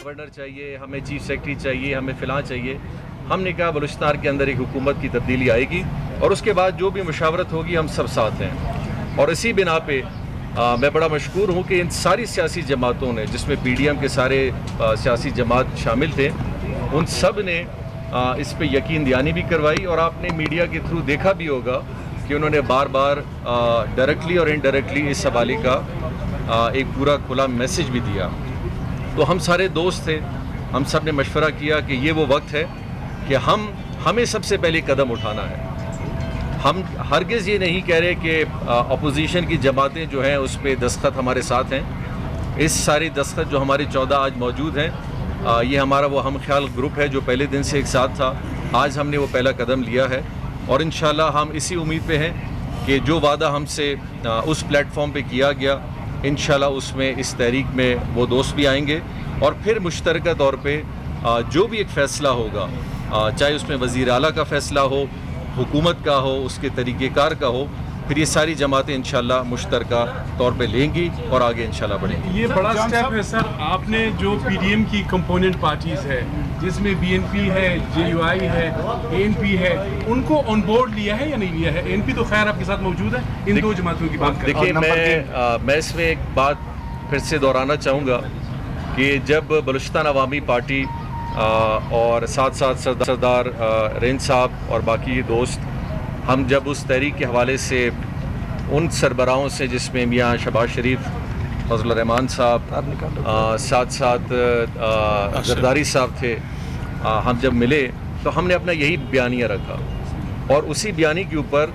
Governor چاہیے, ہمیں chief secretary چاہیے, ہمیں فلاں چاہیے. ہم نے کہا بلوچستان کے اندر ایک حکومت کی تبدیلی آئے گی اور اس کے بعد جو بھی مشاورت ہوگی ہم سب ساتھ ہیں. اور اسی بنا پہ میں بڑا مشکور ہوں کہ ان ساری سیاسی جماعتوں نے, جس میں پی ڈی ایم کے سارے سیاسی جماعت شامل تھے, ان سب نے اس پہ یقین دہانی بھی کروائی. اور آپ نے میڈیا کے تھرو دیکھا بھی ہوگا کہ انہوں نے بار بار ڈائریکٹلی اور انڈائریکٹلی اس حوالے کا ایک پورا کھلا میسج بھی دیا. تو ہم سارے دوست تھے, ہم سب نے مشورہ کیا کہ یہ وہ وقت ہے کہ ہمیں سب سے پہلے قدم اٹھانا ہے. ہم ہرگز یہ نہیں کہہ رہے کہ اپوزیشن کی جماعتیں جو ہیں اس پہ دستخط ہمارے ساتھ ہیں. اس ساری دستخط جو ہمارے 14 آج موجود ہیں, یہ ہمارا وہ ہم خیال گروپ ہے جو پہلے دن سے ایک ساتھ تھا. آج ہم نے وہ پہلا قدم لیا ہے اور انشاءاللہ ہم اسی امید پہ ہیں کہ جو وعدہ ہم سے اس پلیٹ فارم پہ کیا گیا, انشاءاللہ اس میں اس تحریک میں وہ دوست بھی آئیں گے اور پھر مشترکہ طور پہ جو بھی ایک فیصلہ ہوگا, چاہے اس میں وزیر اعلیٰ کا فیصلہ ہو, حکومت کا ہو, اس کے طریقہ کار کا ہو, پھر یہ ساری جماعتیں انشاءاللہ مشترکہ طور پے لیں گی اور آگے انشاءاللہ بڑھیں گی. یہ بڑا سٹیپ ہے سر. آپ نے جو پی ڈی ایم کی کمپوننٹ پارٹیز ہے, جس میں بی این پی ہے, جے یو آئی ہے, اے این پی ہے, ان کو آن بورڈ لیا ہے یا نہیں لیا ہے؟ اے این پی تو خیر آپ کے ساتھ موجود ہے. ان دو جماعتوں کی بات کریں. دیکھیے, میں اس میں ایک بات پھر سے دہرانا چاہوں گا کہ جب بلوچستان عوامی پارٹی اور ساتھ ساتھ سردار رینج صاحب اور باقی دوست, ہم جب اس تحریک کے حوالے سے ان سربراہوں سے, جس میں میاں شہباز شریف, فضل الرحمان صاحب, ساتھ ساتھ زرداری صاحب تھے, ہم جب ملے تو ہم نے اپنا یہی بیانیہ رکھا اور اسی بیانی کے اوپر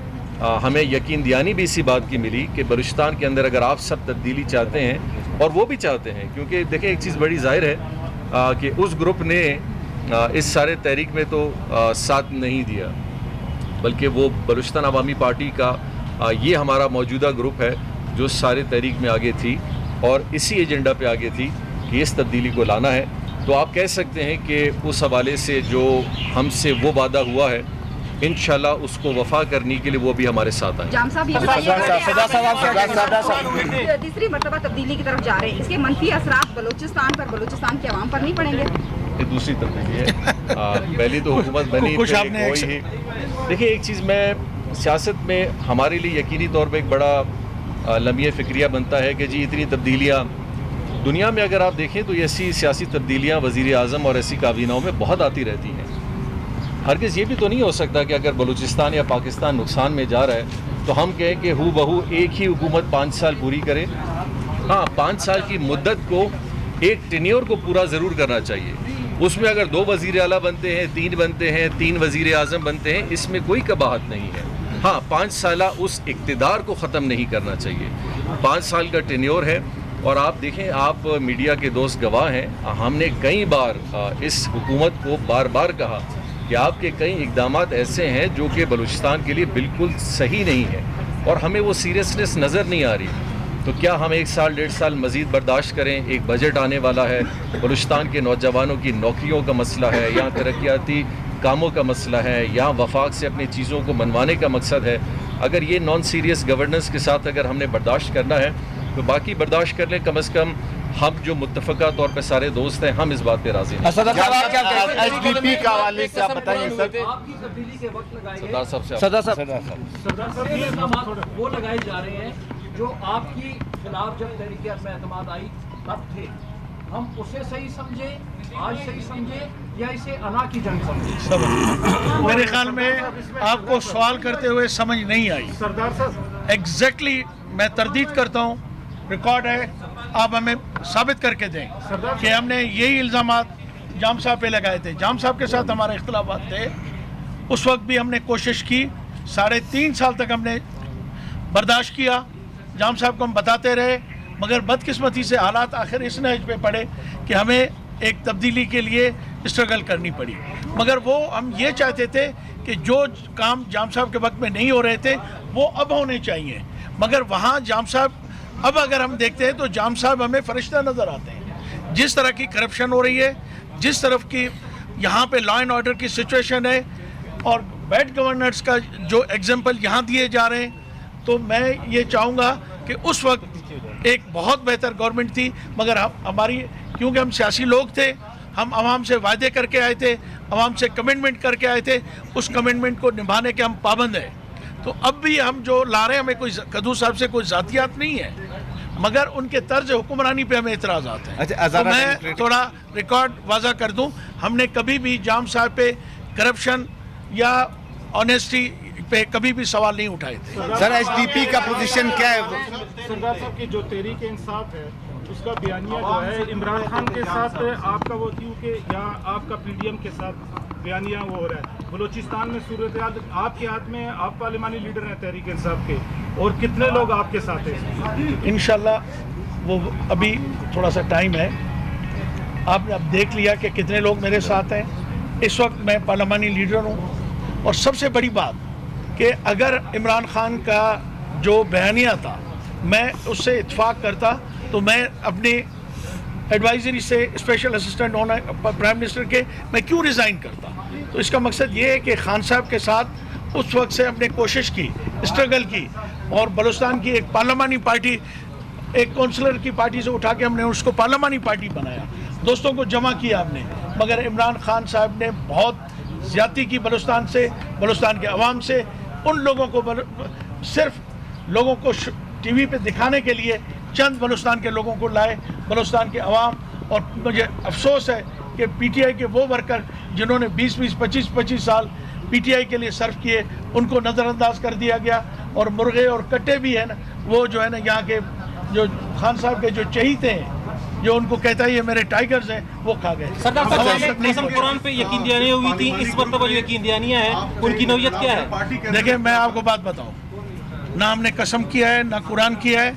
ہمیں یقین دہانی بھی اسی بات کی ملی کہ بلوچستان کے اندر اگر آپ سب تبدیلی چاہتے ہیں, اور وہ بھی چاہتے ہیں, کیونکہ دیکھیں ایک چیز بڑی ظاہر ہے کہ اس گروپ نے اس سارے تحریک میں تو ساتھ نہیں دیا, بلکہ وہ بلوچستان عوامی پارٹی کا یہ ہمارا موجودہ گروپ ہے جو سارے تحریک میں آگے تھی اور اسی ایجنڈا پہ آگے تھی کہ اس تبدیلی کو لانا ہے. تو آپ کہہ سکتے ہیں کہ اس حوالے سے جو ہم سے وہ وعدہ ہوا ہے, انشاءاللہ اس کو وفا کرنے کے لیے وہ بھی ہمارے ساتھ آئیں. جام صاحب, تیسری مرتبہ تبدیلی کی طرف جا رہے ہیں, اس کے منفی اثرات بلوچستان پر, بلوچستان کے عوام پر نہیں پڑیں گے؟ یہ دوسری تبدیلی ہے. پہلی تو حکومت بنی, دیکھیے ایک چیز میں سیاست میں ہمارے لیے یقینی طور پہ ایک بڑا لمحہ فکریہ بنتا ہے کہ جی اتنی تبدیلیاں دنیا میں اگر آپ دیکھیں تو ایسی سیاسی تبدیلیاں وزیر اعظم اور ایسی کابینوں میں بہت آتی رہتی ہیں. ہرگز یہ بھی تو نہیں ہو سکتا کہ اگر بلوچستان یا پاکستان نقصان میں جا رہا ہے تو ہم کہیں کہ ہو بہو ایک ہی حکومت 5 سال پوری کرے. ہاں, 5 سال کی مدت کو ایک ٹینیور کو پورا ضرور کرنا چاہیے. اس میں اگر 2 وزیر اعلیٰ بنتے ہیں, 3 بنتے ہیں, 3 وزیر اعظم بنتے ہیں, اس میں کوئی قباحت نہیں ہے. ہاں, 5 سالہ اس اقتدار کو ختم نہیں کرنا چاہیے. 5 سال کا ٹینیور ہے. اور آپ دیکھیں, آپ میڈیا کے دوست گواہ ہیں, ہم نے کئی بار اس حکومت کو بار بار کہا کہ آپ کے کئی اقدامات ایسے ہیں جو کہ بلوچستان کے لیے بالکل صحیح نہیں ہے اور ہمیں وہ سیریسنس نظر نہیں آ رہی. تو کیا ہم 1 سال 1.5 سال مزید برداشت کریں؟ ایک بجٹ آنے والا ہے, بلوچستان کے نوجوانوں کی نوکریوں کا مسئلہ ہے, یا ترقیاتی کاموں کا مسئلہ ہے, یا وفاق سے اپنی چیزوں کو منوانے کا مقصد ہے. اگر یہ نان سیریس گورننس کے ساتھ اگر ہم نے برداشت کرنا ہے تو باقی برداشت کر لیں. کم از کم ہم جو متفقہ طور پہ سارے دوست ہیں, ہم اس بات پہ راضی ہیں. صدر صاحب یہ الزامات وہ لگائے جا رہے ہیں جو آپ کی خلاف جب تحریک عدم اعتماد آئی تب تھے, ہم اسے صحیح سمجھے, آج صحیح سمجھے, یا اسے انا کی جنگ سمجھے؟ میرے خیال میں آپ کو سوال کرتے ہوئے سمجھ نہیں آئی. سردار صاحب ایگزیکٹلی میں تردید کرتا ہوں, ریکارڈ ہے, آپ ہمیں ثابت کر کے دیں کہ ہم نے یہی الزامات جام صاحب پہ لگائے تھے. جام صاحب کے ساتھ ہمارے اختلافات تھے, اس وقت بھی ہم نے کوشش کی, 3.5 سال تک ہم نے برداشت کیا, جام صاحب کو ہم بتاتے رہے, مگر بدقسمتی سے حالات آخر اس نہج پہ پڑے کہ ہمیں ایک تبدیلی کے لیے اسٹرگل کرنی پڑی. مگر وہ ہم یہ چاہتے تھے کہ جو کام جام صاحب کے وقت میں نہیں ہو رہے تھے وہ اب ہونے چاہیے. مگر وہاں جام صاحب, اب اگر ہم دیکھتے ہیں تو جام صاحب ہمیں فرشتہ نظر آتے ہیں. جس طرح کی کرپشن ہو رہی ہے, جس طرف کی یہاں پہ لا اینڈ آرڈر کی سچویشن ہے, اور بیڈ گورننس کا جو ایگزامپل یہاں دیے جا رہے ہیں, تو میں یہ چاہوں گا کہ اس وقت ایک بہت بہتر گورنمنٹ تھی, مگر ہماری کیونکہ ہم سیاسی لوگ تھے, ہم عوام سے وعدے کر کے آئے تھے, عوام سے کمٹمنٹ کر کے آئے تھے, اس کمٹمنٹ کو نبھانے کے ہم پابند ہیں. تو اب بھی ہم جو لا رہے ہیں, ہمیں کوئی قدوس صاحب سے کوئی ذاتیات نہیں ہے, مگر ان کے طرز حکمرانی پہ ہمیں اعتراضات ہیں. تو میں تھوڑا ریکارڈ واضح کر دوں, ہم نے کبھی بھی جام صاحب پہ کرپشن یا آنیسٹی پہ کبھی بھی سوال نہیں اٹھائے تھے. سر ایچ ڈی پی کا پوزیشن کیا ہے؟ سردار صاحب کی جو تحریک انصاف ہے اس کا بیانیہ جو ہے عمران خان کے ساتھ آپ کا وہ کیونکہ یا آپ کا پی ڈی ایم کے ساتھ بیانیہ وہ ہو رہا ہے. بلوچستان میں صورتحال آپ کے ہاتھ میں, آپ پارلیمانی لیڈر ہیں تحریک انصاف کے, اور کتنے لوگ آپ کے ساتھ ہیں؟ انشاءاللہ وہ ابھی تھوڑا سا ٹائم ہے, آپ نے اب دیکھ لیا کہ کتنے لوگ میرے ساتھ ہیں. اس وقت میں پارلیمانی لیڈر ہوں, اور سب سے بڑی بات کہ اگر عمران خان کا جو بیانیہ تھا میں اس سے اتفاق کرتا تو میں اپنی ایڈوائزری سے اسپیشل اسسٹنٹ ہونا پرائم منسٹر کے میں کیوں ریزائن کرتا. تو اس کا مقصد یہ ہے کہ خان صاحب کے ساتھ اس وقت سے ہم نے کوشش کی, اسٹرگل کی, اور بلوچستان کی ایک پارلیمانی پارٹی, ایک کونسلر کی پارٹی سے اٹھا کے ہم نے اس کو پارلیمانی پارٹی بنایا, دوستوں کو جمع کیا ہم نے. مگر عمران خان صاحب نے بہت زیادتی کی بلوچستان سے, بلوچستان کے عوام سے. ان لوگوں کو صرف لوگوں کو ٹی وی پہ دکھانے کے لیے چند بلوچستان کے لوگوں کو لائے, بلوچستان کے عوام. اور مجھے افسوس ہے کہ پی ٹی آئی کے وہ ورکر جنہوں نے 20-20, 25-25 سال پی ٹی آئی کے لیے سرو کیے, ان کو نظر انداز کر دیا گیا. اور مرغے اور کٹے بھی ہیں نا, وہ جو ہے نا یہاں کے جو خان صاحب کے جو چہیتے ہیں, جو ان کو کہتا ہے یہ میرے ٹائیگرز ہیں, وہ کھا گئے. قسم قرآن پہ یقین دہانی ہوئی تھی, اس مرتبہ جو یقین دہانیاں ہیں ان کی نوعیت کیا ہے؟ دیکھیں میں آپ کو بات بتاؤں, نہ ہم نے قسم کیا ہے نہ قرآن کیا ہے.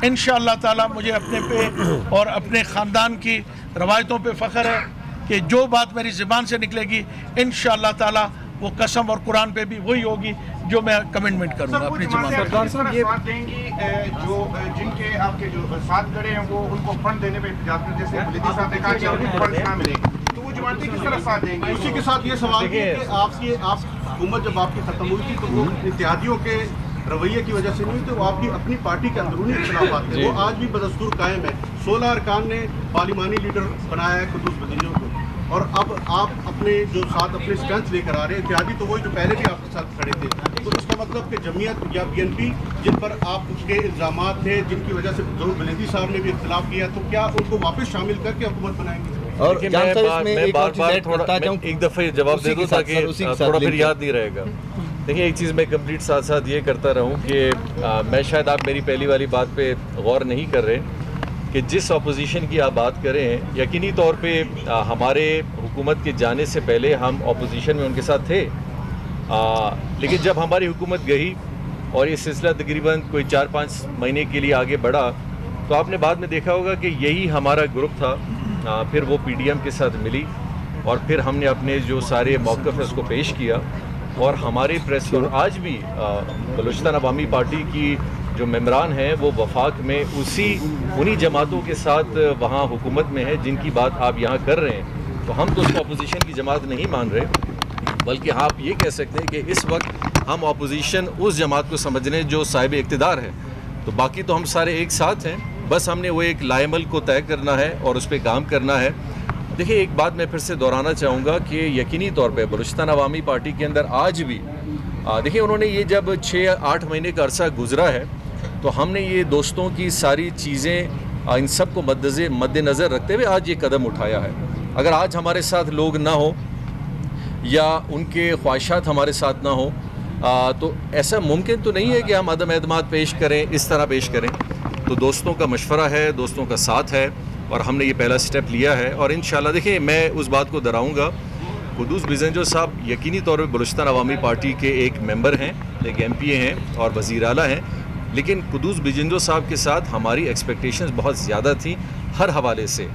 انشاءاللہ تعالی مجھے اپنے پہ اور اپنے خاندان کی روایتوں پہ فخر ہے کہ جو بات میری زبان سے نکلے گی انشاءاللہ تعالی وہ قسم اور قرآن پہ بھی وہی ہوگی جو میں کمٹمنٹ کروں گا اپنی زبان پر. ساتھ دیں گی جو جن کے آپ کے جو ساتھ کھڑے ہیں وہ ان کو فنڈ دینے پہ احتجاج کرتے, جیسے ولیدی صاحب نے کہا کہ ان کو فنڈ نہ ملے, تو وہ جماعتیں کس طرح ساتھ دیں گی؟ اسی کے ساتھ یہ سوال ہے کہ آپ حکومت جب آپ کی ختم ہوئی تھی تو وہ اتحادیوں کے رویے کی وجہ سے نہیں تو آپ کی اپنی پارٹی کے اندرونی اختلافات تھے, وہ آج بھی بدستور قائم ہے. 16 ارکان نے پارلیمانی لیڈر بنایا ہے قدوس بدینیوں کو, اور اب آپ اپنے جو ساتھ اپنے اسٹرینتھ لے کر آ رہے ہیں. اتحادی تو وہی جو پہلے بھی آپ کے ساتھ کھڑے تھے, تو اس کا مطلب کہ جمعیت یا بی این پی جن پر آپ کے الزامات تھے, جن کی وجہ سے ضرور ولیدی صاحب نے بھی اختلاف کیا, تو کیا ان کو واپس شامل کر کے حکومت بنائیں گے؟ اور میں بار بار ایک دفعہ جواب دے دوں تاکہ تھوڑا پھر یاد نہیں رہے گا. دیکھیں ایک چیز میں کمپلیٹ ساتھ ساتھ یہ کرتا رہوں کہ میں شاید آپ میری پہلی والی بات پہ غور نہیں کر رہے کہ جس اپوزیشن کی آپ بات کریں ہیں, یقینی طور پہ ہمارے حکومت کے جانے سے پہلے ہم اپوزیشن میں ان کے ساتھ تھے, لیکن جب ہماری حکومت گئی اور یہ سلسلہ تقریباً کوئی 4-5 مہینے کے لیے آگے بڑھا تو آپ نے بعد میں دیکھا ہوگا کہ یہی ہمارا گروپ تھا. پھر وہ پی ڈی ایم کے ساتھ ملی اور پھر ہم نے اپنے جو سارے موقف ہے اس کو پیش کیا, اور ہمارے پریس اور آج بھی بلوچستان عوامی پارٹی کی جو ممبران ہیں وہ وفاق میں انہی جماعتوں کے ساتھ وہاں حکومت میں ہے جن کی بات آپ یہاں کر رہے ہیں. تو ہم تو اس کو اپوزیشن کی جماعت نہیں مان رہے, بلکہ آپ یہ کہہ سکتے ہیں کہ اس وقت ہم اپوزیشن اس جماعت کو سمجھ رہے ہیں جو صاحب اقتدار ہے. تو باقی تو ہم سارے ایک ساتھ ہیں, بس ہم نے وہ ایک لائے عمل کو طے کرنا ہے اور اس پہ کام کرنا ہے. دیکھیں ایک بات میں پھر سے دہرانا چاہوں گا کہ یقینی طور پہ بلوچستان عوامی پارٹی کے اندر آج بھی دیکھیں انہوں نے یہ جب 6-8 مہینے کا عرصہ گزرا ہے تو ہم نے یہ دوستوں کی ساری چیزیں ان سب کو مد نظر رکھتے ہوئے آج یہ قدم اٹھایا ہے. اگر آج ہمارے ساتھ لوگ نہ ہوں یا ان کے خواہشات ہمارے ساتھ نہ ہوں تو ایسا ممکن تو نہیں ہے کہ ہم عدم اعتماد پیش کریں, اس طرح پیش کریں. تو دوستوں کا مشورہ ہے, دوستوں کا ساتھ ہے, اور ہم نے یہ پہلا سٹیپ لیا ہے. اور انشاءاللہ دیکھیں میں اس بات کو دہراؤں گا, قدوس بزنجو صاحب یقینی طور پہ بلوچستان عوامی پارٹی کے ایک ممبر ہیں, ایک ایم پی اے ہیں اور وزیر اعلیٰ ہیں, لیکن قدوس بزنجو صاحب کے ساتھ ہماری ایکسپیکٹیشنز بہت زیادہ تھیں ہر حوالے سے.